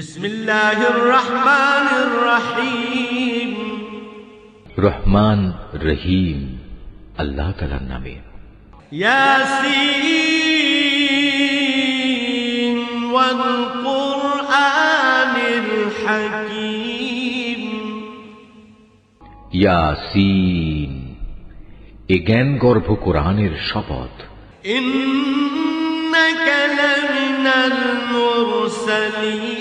বিসমিল্লাহির রহমানির রহিম। রহমান রহিম আল্লাহ তাআলার নামে। ইয়াসিন ওয়াল কুরআনিল হাকীম। ইয়াসিন, এ জ্ঞানগর্ভ কোরআনের শপথ। ইন্নাকা লামিনাল মুরসালিন।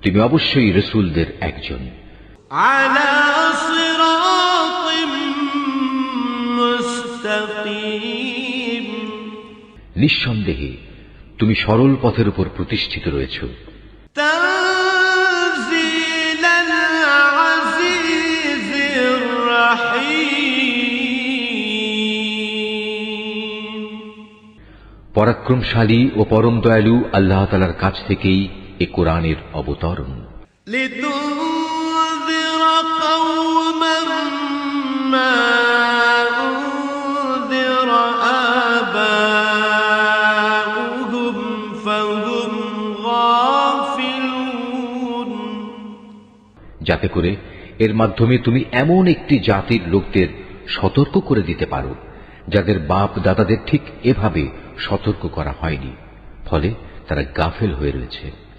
তুমি অবশ্যই রাসূলদের একজন। আলা সিরাতিম মুস্তাকিম। নিঃসন্দেহে তুমি সরল পথের উপর প্রতিষ্ঠিত রয়েছ। তানজিলাল আজিজির রাহিম। পরাক্রমশালী ও পরম দয়ালু আল্লাহ তাআলার কাছ থেকেই এ কোরআনের অবতরণ। লিতুনযিরা কওমান মা উনযিরা আবাউহুম ফাহুম গাফিলুন। যাতে করে এর মাধ্যমে তুমি এমন একটি জাতির লোকদের সতর্ক করে দিতে পারো যাদের বাপ দাদাদের ঠিক এভাবে সতর্ক করা হয়নি, ফলে তারা গাফেল হয়ে রয়েছে।